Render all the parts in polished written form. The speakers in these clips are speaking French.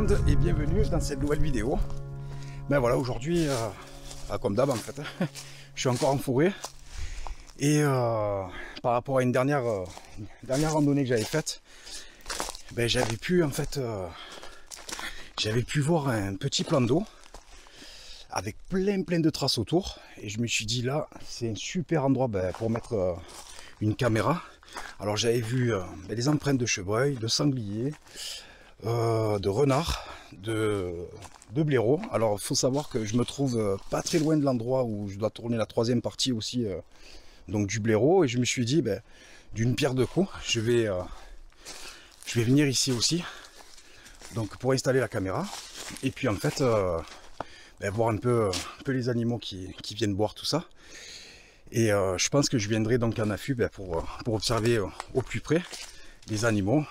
monde et bienvenue dans cette nouvelle vidéo. Ben voilà, aujourd'hui, comme d'hab en fait, je suis encore en forêt et par rapport à une dernière randonnée que j'avais faite, ben j'avais pu en fait, j'avais pu voir un petit plan d'eau avec plein de traces autour et je me suis dit là, c'est un super endroit pour mettre une caméra. Alors j'avais vu des empreintes de chevreuil, de sanglier, de renard, de blaireau. Alors il faut savoir que je me trouve pas très loin de l'endroit où je dois tourner la troisième partie aussi, donc du blaireau, et je me suis dit d'une pierre deux coups, je vais venir ici aussi, donc pour installer la caméra et puis en fait voir un peu les animaux qui viennent boire tout ça. Et je pense que je viendrai donc en affût pour observer au plus près les animaux,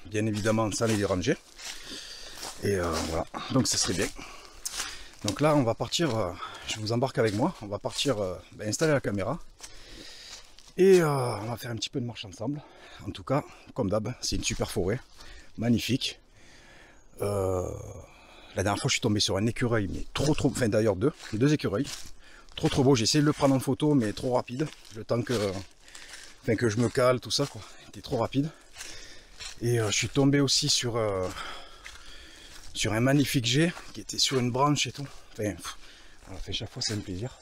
bien évidemment sans les déranger. Et voilà, donc ce serait bien. Donc là on va partir, je vous embarque avec moi, on va partir installer la caméra. Et on va faire un petit peu de marche ensemble. En tout cas, comme d'hab, c'est une super forêt, magnifique. La dernière fois je suis tombé sur un écureuil, mais trop, enfin d'ailleurs deux écureuils. Trop beau, j'ai essayé de le prendre en photo mais trop rapide, le temps que je me cale, tout ça quoi, c'était trop rapide. Et je suis tombé aussi sur un magnifique jet qui était sur une branche et tout. Enfin, chaque fois c'est un plaisir.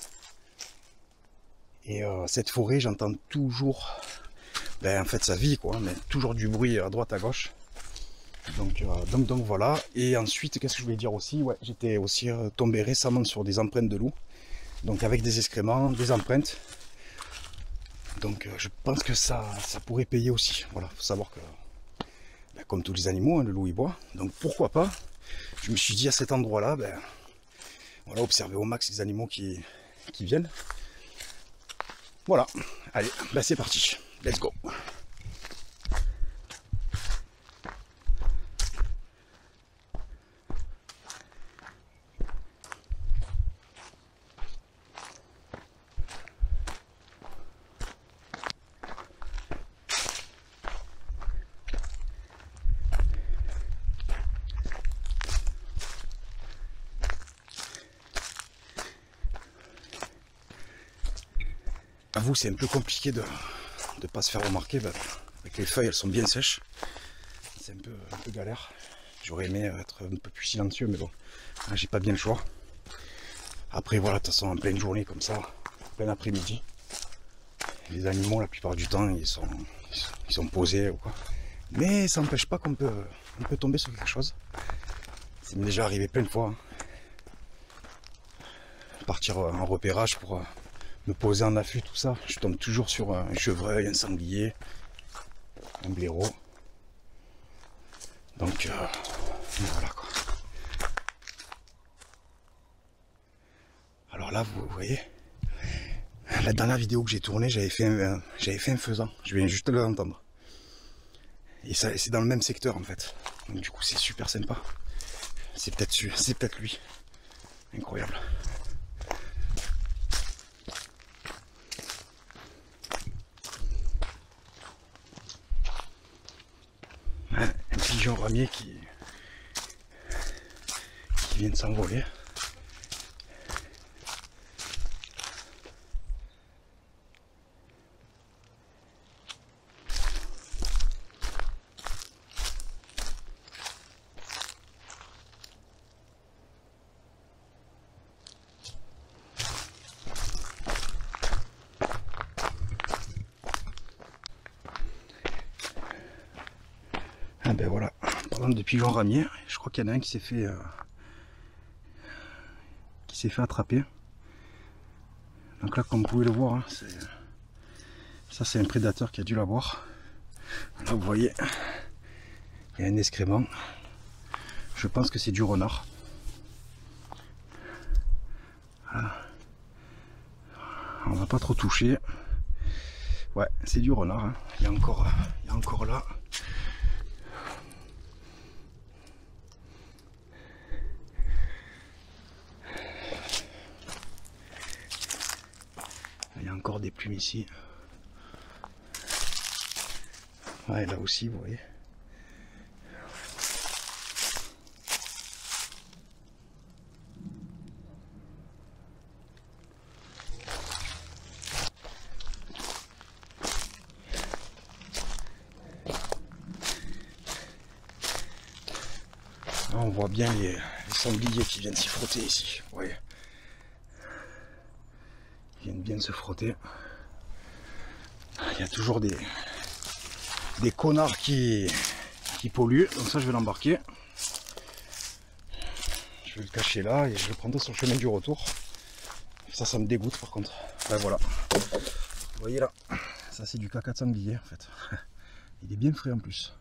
Et cette forêt, j'entends toujours en fait sa vie quoi, mais toujours du bruit à droite à gauche. Donc voilà. Et ensuite, qu'est-ce que je voulais dire aussi, ouais, j'étais aussi tombé récemment sur des empreintes de loup. Donc avec des excréments, des empreintes. Donc je pense que ça pourrait payer aussi. Voilà, faut savoir que comme tous les animaux, hein, le loup il boit. Donc pourquoi pas. Je me suis dit à cet endroit-là, voilà, observer au max les animaux qui viennent. Voilà, allez, c'est parti. Let's go. Avoue, c'est un peu compliqué de pas se faire remarquer, avec les feuilles elles sont bien sèches, c'est un peu galère. J'aurais aimé être un peu plus silencieux, mais bon, j'ai pas bien le choix. Après voilà, de toute façon en pleine journée comme ça, plein après-midi, les animaux la plupart du temps ils sont posés ou quoi. Mais ça n'empêche pas qu'on peut tomber sur quelque chose. C'est déjà arrivé plein de fois, hein. Partir en repérage pour me poser en affût, tout ça, je tombe toujours sur un chevreuil, un sanglier, un blaireau. Donc voilà quoi. Alors là vous voyez, la dernière vidéo que j'ai tournée, j'avais fait un faisan, je viens juste de l'entendre. Et ça, c'est dans le même secteur en fait. Donc du coup c'est super sympa. C'est peut-être lui. Incroyable. Un pigeon ramier qui vient de s'envoler. Ah ben voilà, parlant de pigeons ramiers, je crois qu'il y en a un qui s'est fait attraper. Donc là, comme vous pouvez le voir, hein, ça c'est un prédateur qui a dû l'avoir. Là vous voyez, il y a un excrément. Je pense que c'est du renard. Voilà. On va pas trop toucher. Ouais, c'est du renard, hein. Il y a encore là. Il y a encore des plumes ici. Ouais, là aussi, vous voyez. Là, on voit bien les sangliers qui viennent s'y frotter ici. Vous voyez. Ils viennent bien se frotter. Il y a toujours des connards qui polluent. Donc ça, je vais l'embarquer. Je vais le cacher là et je le prendrai sur le chemin du retour. Ça me dégoûte par contre. Ben voilà. Vous voyez là, ça c'est du caca de sanglier en fait. Il est bien frais en plus.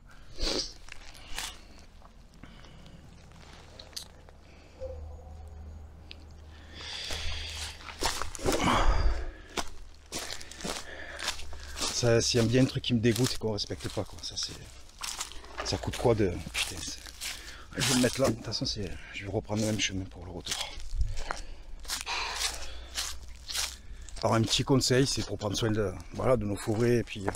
Ça, s'il y a bien un truc qui me dégoûte, c'est qu'on respecte pas quoi. Ça coûte quoi de. Putain, je vais le mettre là. De toute façon, je vais reprendre le même chemin pour le retour. Alors un petit conseil, c'est pour prendre soin de nos forêts et puis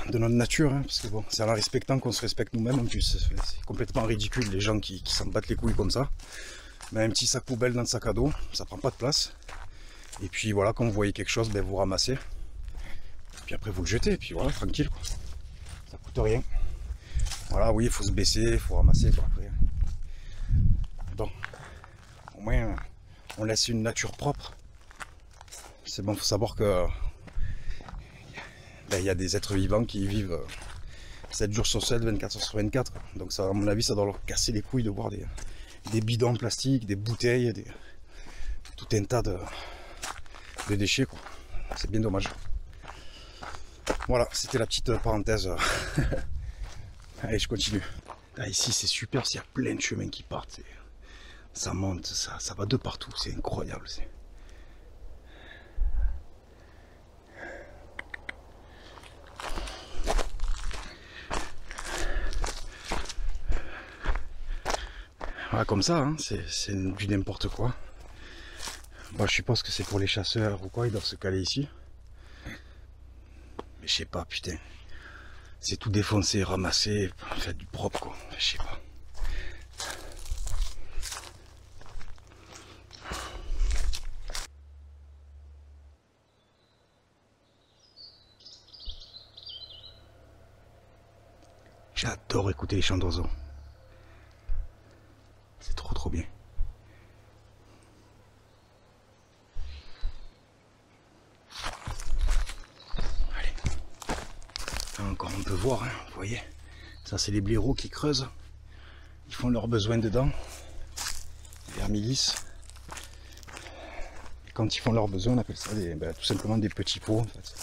de notre nature, hein, parce que bon, c'est en la respectant qu'on se respecte nous-mêmes en plus. C'est complètement ridicule les gens qui s'en battent les couilles comme ça. Mais un petit sac poubelle dans le sac à dos, ça prend pas de place. Et puis voilà, quand vous voyez quelque chose, ben, vous ramassez. Puis après vous le jetez, et puis voilà, tranquille quoi. Ça coûte rien. Voilà, oui, il faut se baisser, il faut ramasser quoi, après. Bon, au moins on laisse une nature propre. C'est bon, il faut savoir que ben, y a des êtres vivants qui vivent 7 jours sur 7, 24 heures sur 24. Donc ça, à mon avis, ça doit leur casser les couilles de voir des bidons en plastique, des bouteilles, tout un tas de déchets quoi. C'est bien dommage. Voilà, c'était la petite parenthèse. Allez, je continue. Là, ici, c'est super, il y a plein de chemins qui partent. Ça monte, ça va de partout, c'est incroyable. Voilà, comme ça, hein, c'est du n'importe quoi. Bon, je suppose que c'est pour les chasseurs ou quoi, ils doivent se caler ici. Mais je sais pas, putain. C'est tout défoncé, ramassé, fait du propre quoi, je sais pas. J'adore écouter les chants d'oiseaux. C'est trop bien. Allez. Encore on peut voir, hein, vous voyez. Ça c'est les blaireaux qui creusent. Ils font leurs besoins dedans. Vermilis. Et quand ils font leurs besoins, on appelle ça tout simplement des petits pots en fait.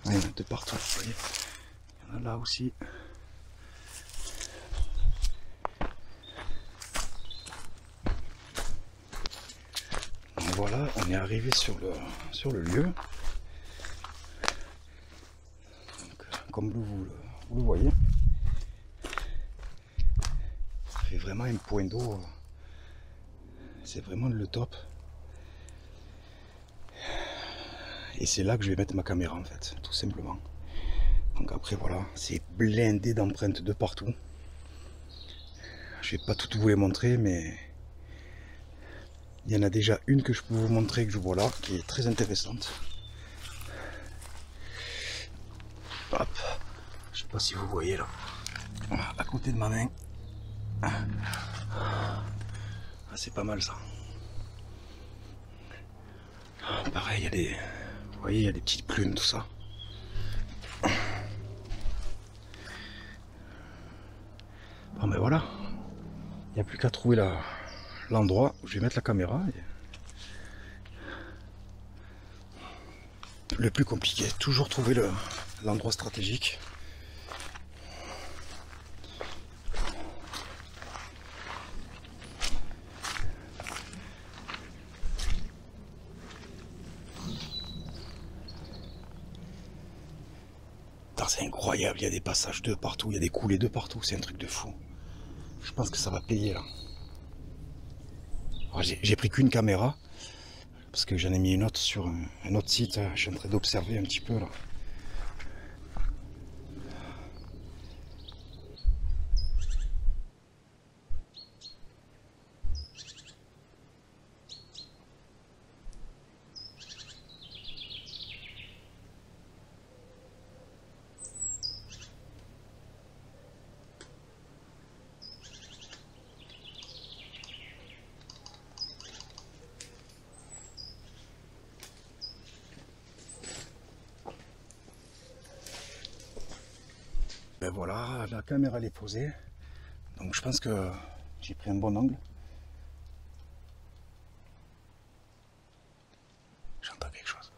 Il y en a de partout, vous voyez. Il y en a là aussi. Donc voilà, on est arrivé sur le lieu. Donc, comme vous le voyez, ça fait vraiment un point d'eau. C'est vraiment le top. Et c'est là que je vais mettre ma caméra en fait, tout simplement. Donc après voilà, c'est blindé d'empreintes de partout. Je vais pas toutes vous les montrer, mais il y en a déjà une que je peux vous montrer, que je vois là, qui est très intéressante. Hop, je sais pas si vous voyez là, à côté de ma main. Ah, c'est pas mal ça. Pareil, il y a des... Vous voyez, il y a des petites plumes, tout ça. Bon ben voilà, il n'y a plus qu'à trouver l'endroit où je vais mettre la caméra. Le plus compliqué, toujours trouver l'endroit stratégique. C'est incroyable, il y a des passages de partout, il y a des coulées de partout, c'est un truc de fou. Je pense que ça va payer là. J'ai pris qu'une caméra, parce que j'en ai mis une autre sur un autre site, je suis en train d'observer un petit peu là. ben voilà, la caméra elle est posée. Donc je pense que j'ai pris un bon angle. J'entends quelque chose.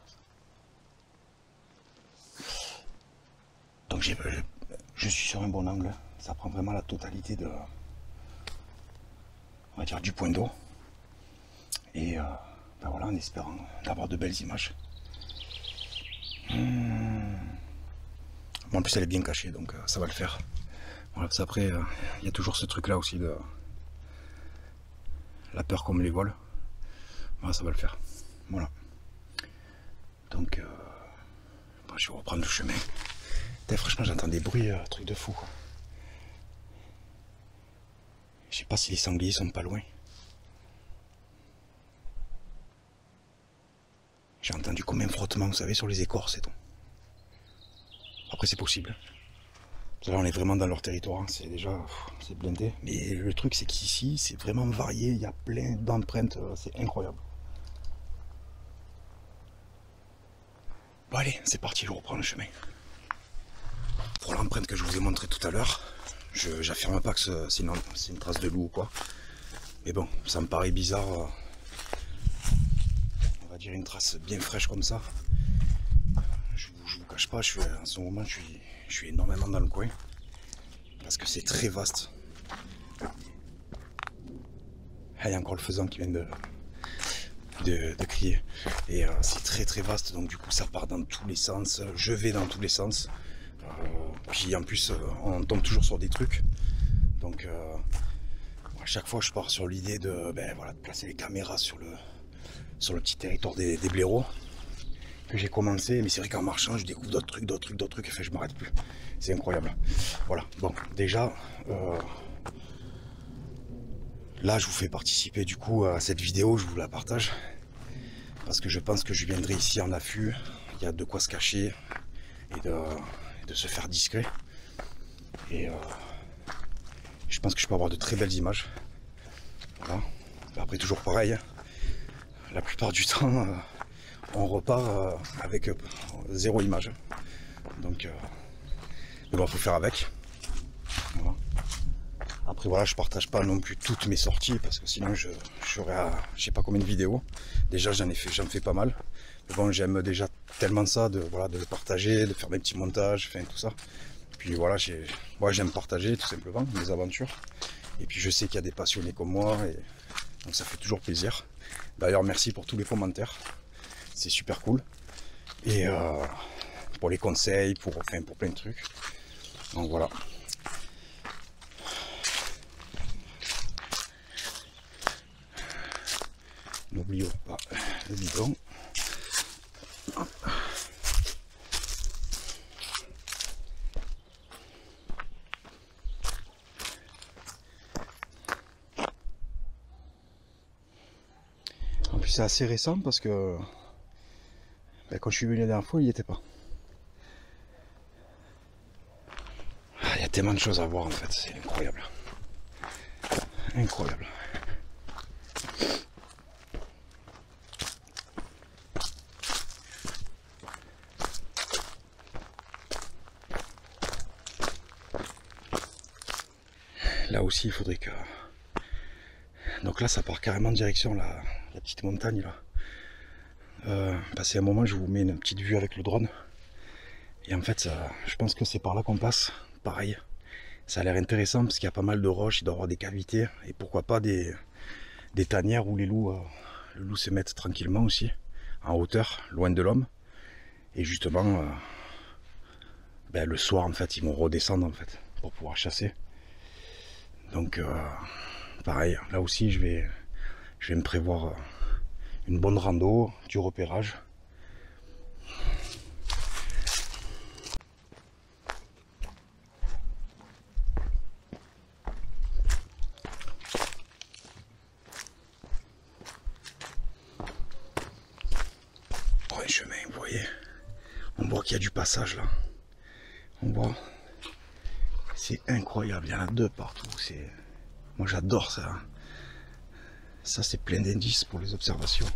Donc je suis sur un bon angle. Ça prend vraiment la totalité de, on va dire, du point d'eau. Et ben voilà, en espérant d'avoir de belles images. Bon, en plus elle est bien cachée, donc ça va le faire. Voilà, parce qu'après il y a toujours ce truc là aussi de la peur qu'on me les vole. Voilà, ça va le faire. Voilà. Donc bon, je vais reprendre le chemin. Franchement j'entends des bruits, truc de fou quoi. Je sais pas si les sangliers sont pas loin. J'ai entendu comme un frottement, vous savez, sur les écorces et tout. Après c'est possible. Là on est vraiment dans leur territoire, hein. C'est déjà, c'est blindé. Mais le truc c'est qu'ici c'est vraiment varié, il y a plein d'empreintes, c'est incroyable. Bon allez, c'est parti, je reprends le chemin. Pour l'empreinte que je vous ai montré tout à l'heure, j'affirme pas que c'est une trace de loup ou quoi. Mais bon, ça me paraît bizarre. On va dire une trace bien fraîche comme ça. Je vous cache pas, en ce moment je suis énormément dans le coin. Parce que c'est très vaste. Ah, il y a encore le faisan qui vient de crier. Et c'est très très vaste, donc du coup ça part dans tous les sens. Je vais dans tous les sens. Puis en plus on tombe toujours sur des trucs, donc à chaque fois je pars sur l'idée de, voilà, de placer les caméras sur le petit territoire des blaireaux que j'ai commencé, mais c'est vrai qu'en marchant je découvre d'autres trucs, et fait je m'arrête plus, c'est incroyable. Voilà, bon déjà là je vous fais participer du coup à cette vidéo, je vous la partage parce que je pense que je viendrai ici en affût, il y a de quoi se cacher et de se faire discret, et je pense que je peux avoir de très belles images. Voilà. Après toujours pareil, la plupart du temps on repart avec zéro image, donc mais bon, faut faire avec. Voilà. Après voilà, je partage pas non plus toutes mes sorties parce que sinon je sais pas combien de vidéos. Déjà j'en fais pas mal. Mais bon, j'aime déjà tellement ça de le partager, de faire mes petits montages, enfin tout ça. Puis voilà, j'aime partager tout simplement mes aventures. Et puis je sais qu'il y a des passionnés comme moi, et donc ça fait toujours plaisir. D'ailleurs merci pour tous les commentaires, c'est super cool. Et pour les conseils, pour plein de trucs. Donc voilà. N'oublions pas le bidon. En plus c'est assez récent parce que quand je suis venu la dernière fois il n'y était pas. Il y a tellement de choses à voir en fait, c'est incroyable. Incroyable. Là aussi il faudrait que... Donc là ça part carrément en direction la petite montagne là. Parce qu'à un moment je vous mets une petite vue avec le drone. Et en fait je pense que c'est par là qu'on passe. Pareil. Ça a l'air intéressant parce qu'il y a pas mal de roches, il doit y avoir des cavités. Et pourquoi pas des tanières où les loups se mettent tranquillement aussi. En hauteur, loin de l'homme. Et justement le soir en fait ils vont redescendre en fait pour pouvoir chasser. Donc pareil, là aussi je vais me prévoir une bonne rando, du repérage. Bon, un chemin, vous voyez, on voit qu'il y a du passage là. On voit. C'est incroyable, il y en a deux partout. Moi j'adore ça. Ça c'est plein d'indices pour les observations.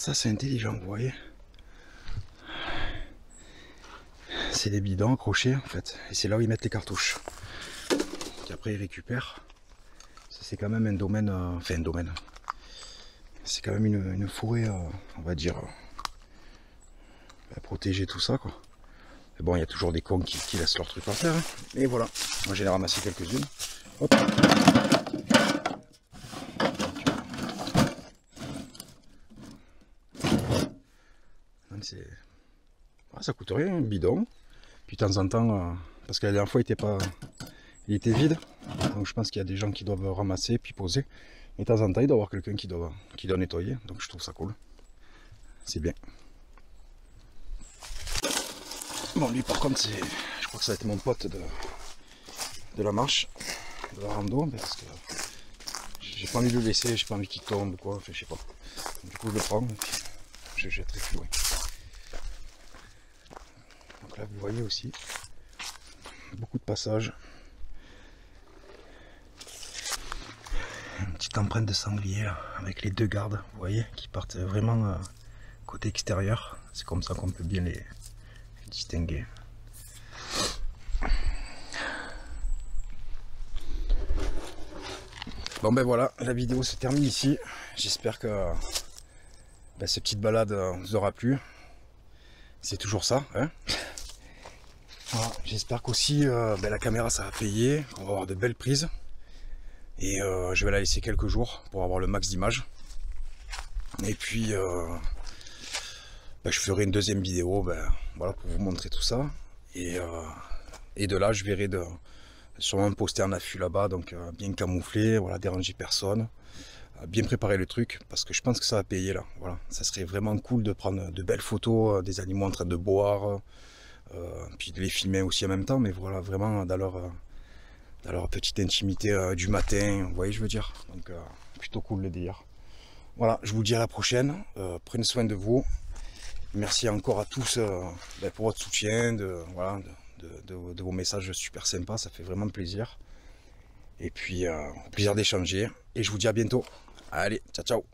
ça c'est intelligent, vous voyez. C'est des bidons accrochés en fait, et c'est là où ils mettent les cartouches. Et après ils récupèrent. Ça c'est quand même un domaine, enfin un domaine. C'est quand même une forêt, on va dire, protéger tout ça quoi. Mais bon, il y a toujours des cons qui laissent leur truc par terre. Hein. Et voilà, moi j'en ai ramassé quelques-unes. Hop. Ça coûte rien, un bidon. Puis de temps en temps, parce que la dernière fois il était vide. Donc je pense qu'il y a des gens qui doivent ramasser puis poser. Et de temps en temps, il doit y avoir quelqu'un qui doit nettoyer. Donc je trouve ça cool. C'est bien. Bon, lui par contre, je crois que ça a été mon pote de la marche, de la rando, parce que j'ai pas envie de le laisser, j'ai pas envie qu'il tombe ou quoi, enfin je sais pas. Du coup je le prends et puis je jetterai plus loin. Donc là vous voyez aussi beaucoup de passages. Une petite empreinte de sanglier là, avec les deux gardes, vous voyez, qui partent vraiment côté extérieur. C'est comme ça qu'on peut bien les distinguer. Bon ben voilà, la vidéo se termine ici. J'espère que cette petite balade vous aura plu. C'est toujours ça, hein. Voilà, j'espère qu'aussi la caméra ça va payer, on va avoir de belles prises. Et je vais la laisser quelques jours pour avoir le max d'images. Et puis je ferai une deuxième vidéo voilà, pour vous montrer tout ça. Et de là je verrai sûrement poster un affût là-bas, donc bien camouflé, voilà, déranger personne, bien préparer le truc, parce que je pense que ça va payer là. Voilà, ça serait vraiment cool de prendre de belles photos des animaux en train de boire, puis de les filmer aussi en même temps, mais voilà, vraiment dans leur petite intimité du matin, vous voyez je veux dire. Donc plutôt cool le délire. Voilà, je vous dis à la prochaine, prenez soin de vous. Merci encore à tous pour votre soutien, voilà, de vos messages super sympas, ça fait vraiment plaisir. Et puis, plaisir d'échanger. Et je vous dis à bientôt. Allez, ciao, ciao.